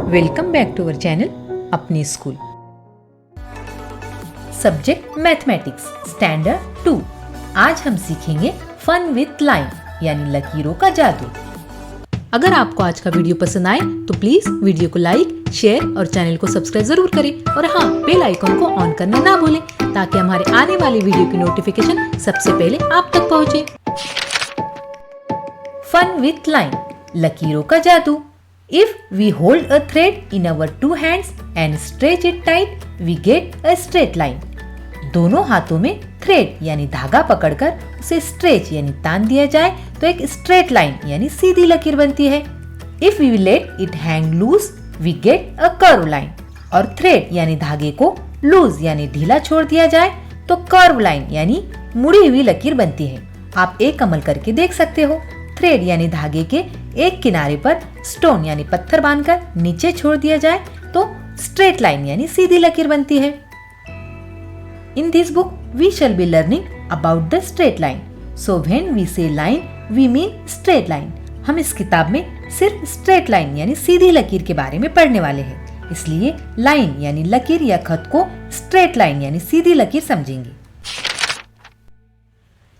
Welcome back to our channel अपनी school. Subject mathematics standard 2। आज हम सीखेंगे फन विथ लाइन यानी लकीरों का जादू। अगर आपको आज का वीडियो पसंद आए तो प्लीज वीडियो को लाइक, शेयर और चैनल को सब्सक्राइब जरूर करें और हाँ, बेल आइकन को ऑन करना ना भूलें ताकि हमारे आने वाली वीडियो की नोटिफिकेशन सबसे पहले आप तक पहुंचे। फन विथ लाइन, लकीरों का जादू। If we hold a thread in our two hands and stretch it tight, we get a straight line. दोनों हाथों में थ्रेड यानी धागा पकड़कर उसे स्ट्रेच यानी तान दिया जाए तो एक स्ट्रेट लाइन यानी सीधी लकीर बनती है। If we let it hang loose, we get a curve line. और थ्रेड यानी धागे को लूज यानी ढीला छोड़ दिया जाए तो कर्व लाइन यानी मुड़ी हुई लकीर बनती है। आप एक अमल करके देख सकते हो। थ्रेड यानी धागे के एक किनारे पर स्टोन यानी पत्थर बांधकर नीचे छोड़ दिया जाए तो स्ट्रेट लाइन यानी सीधी लकीर बनती है। In this book we shall be learning about the straight line. So when we say line we mean straight line. हम इस किताब में सिर्फ स्ट्रेट लाइन यानी सीधी लकीर के बारे में पढ़ने वाले हैं, इसलिए लाइन यानी लकीर या खत को स्ट्रेट लाइन यानी सीधी लकीर समझेंगे।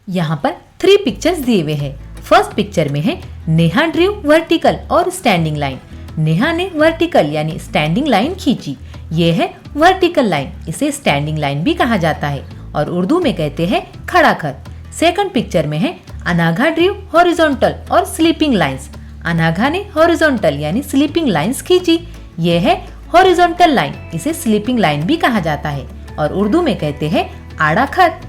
यहाँ पर 3 पिक्चर्स दिए हुए हैं। फर्स्ट पिक्चर में है नेहा ड्रू वर्टिकल और स्टैंडिंग लाइन। नेहा ने वर्टिकल यानी स्टैंडिंग लाइन खींची। ये है वर्टिकल लाइन, इसे स्टैंडिंग लाइन भी कहा जाता है और उर्दू में कहते हैं खड़ा खत। सेकंड पिक्चर में है अनाघा ड्रू हॉरिजॉन्टल और स्लीपिंग लाइंस। अनाघा ने हॉरिजॉन्टल यानी स्लीपिंग लाइंस खींची। ये है हॉरिजॉन्टल लाइन, इसे स्लीपिंग लाइन भी कहा जाता है और उर्दू में कहते हैं आड़ा खत।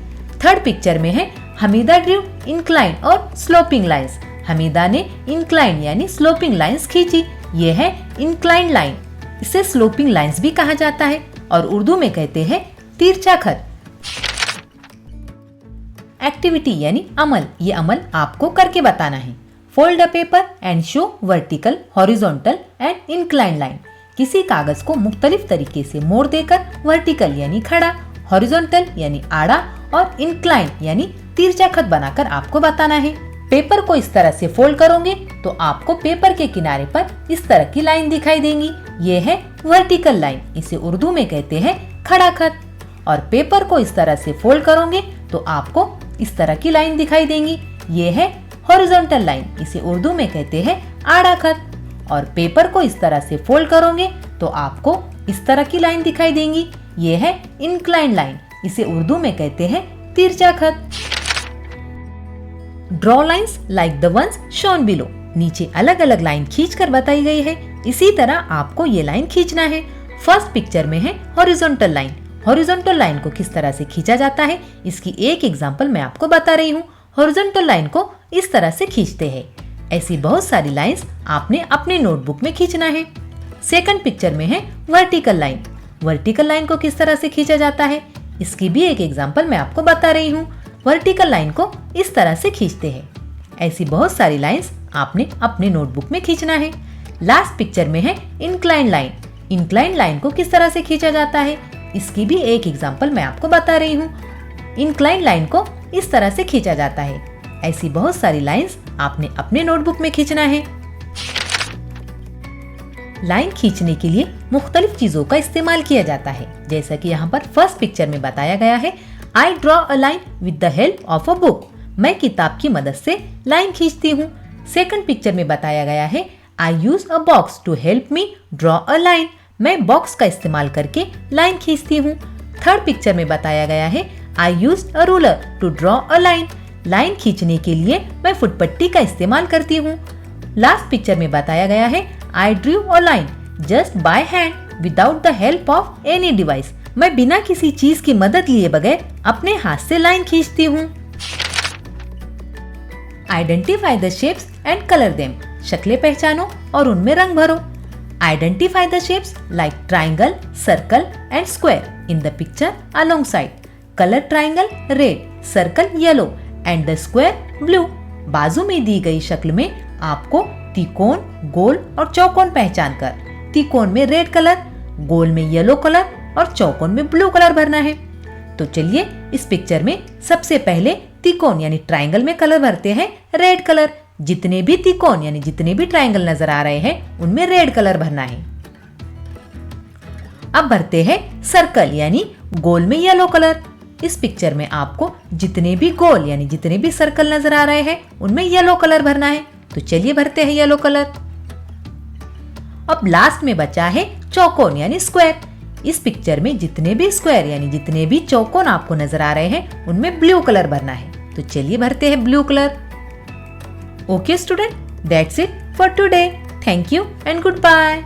थर्ड पिक्चर में है हमीदा ड्रू इंक्लाइन और स्लोपिंग लाइंस। हमीदा ने इंक्लाइन यानी स्लोपिंग लाइंस खींची। ये है इंक्लाइन लाइन, इसे स्लोपिंग लाइंस भी कहा जाता है और उर्दू में कहते हैं तिरछा खत। एक्टिविटी यानी अमल, ये अमल आपको करके बताना है। Fold a paper and show vertical, horizontal and incline line. किसी कागज को मुख्तलिफ तरीके से मोड़ देकर वर्टिकल यानी खड़ा, हॉरिजॉन्टल यानी आड़ा और इंक्लाइन यानी तिरछा खत बनाकर आपको बताना है। पेपर को इस तरह से फोल्ड करोगे तो आपको पेपर के किनारे पर इस तरह की लाइन दिखाई देंगी। ये है वर्टिकल लाइन, इसे उर्दू में कहते हैं खड़ा खत। और पेपर को इस तरह से फोल्ड करोगे तो आपको इस तरह की लाइन दिखाई देंगी। ये है हॉरिजॉन्टल लाइन, इसे उर्दू में कहते हैं आड़ा खत। और पेपर को इस तरह से फोल्ड करोगे तो आपको इस तरह की लाइन दिखाई देंगी। ये है इंक्लाइन लाइन, इसे उर्दू में कहते हैं तिरछा खत। Draw lines like the ones shown below. नीचे अलग अलग लाइन खींचकर बताई गई है, इसी तरह आपको ये लाइन खींचना है। फर्स्ट पिक्चर में है हॉरिजॉन्टल लाइन। हॉरिजॉन्टल लाइन को किस तरह से खींचा जाता है इसकी एक एग्जांपल मैं आपको बता रही हूँ। हॉरिजॉन्टल लाइन को इस तरह से खींचते हैं। ऐसी बहुत सारी लाइंस आपने अपने नोटबुक में खींचना है। सेकंड पिक्चर में है वर्टिकल लाइन। वर्टिकल लाइन को किस तरह से खींचा जाता है इसकी भी एक एग्जांपल मैं आपको बता रही हूँ। वर्टिकल लाइन को इस तरह से खींचते हैं। ऐसी बहुत सारी लाइंस आपने अपने नोटबुक में खींचना है। लास्ट पिक्चर में है इंक्लाइन लाइन। इंक्लाइन लाइन को किस तरह से खींचा जाता है इसकी भी एक एग्जांपल मैं आपको बता रही हूँ। इंक्लाइन लाइन को इस तरह से खींचा जाता है। ऐसी बहुत सारी लाइंस आपने अपने नोटबुक में खींचना है। लाइन खींचने के लिए मुख्तलिफ चीजों का इस्तेमाल किया जाता है, जैसा कि यहाँ पर फर्स्ट पिक्चर में बताया गया है। I draw a line with the help of a book. मैं किताब की मदद से लाइन खींचती हूँ। सेकंड पिक्चर में बताया गया है I use a box to help me draw a line. मैं बॉक्स का इस्तेमाल करके लाइन खींचती हूँ। थर्ड पिक्चर में बताया गया है I use a ruler to draw a line. Line खींचने के लिए मैं फुटपट्टी का इस्तेमाल करती हूँ। लास्ट पिक्चर में बताया गया है I drew a line just by hand without the help of any device. मैं बिना किसी चीज की मदद लिए बगैर अपने हाथ से लाइन खींचती हूँ। Identify the shapes and colour them. शक्लें पहचानो और उनमें रंग भरो। Identify the shapes like triangle, circle and square in the picture alongside. Colour triangle red, circle yellow and the square blue. बाजू में दी गई शक्ल में आपको त्रिकोण, गोल और चौकोन पहचान कर त्रिकोण में रेड कलर, गोल में येलो कलर और चौकोन में ब्लू कलर भरना है। तो चलिए इस पिक्चर में सबसे पहले त्रिकोण यानी ट्रायंगल में कलर भरते हैं रेड कलर। जितने भी त्रिकोण यानी जितने भी ट्रायंगल नजर आ रहे हैं उनमें रेड कलर भरना है। अब भरते हैं सर्कल यानी गोल में येलो कलर। इस पिक्चर में आपको जितने भी गोल यानी जितने भी सर्कल नजर आ रहे हैं उनमें येलो कलर भरना है। तो चलिए भरते हैं येलो कलर। अब लास्ट में बचा है चौकोन यानी स्क्वायर। इस पिक्चर में जितने भी स्क्वायर यानी जितने भी चौकोन आपको नजर आ रहे हैं उनमें ब्लू कलर भरना है। तो चलिए भरते हैं blue colour. Okay student, that's it for today. Thank you and good bye.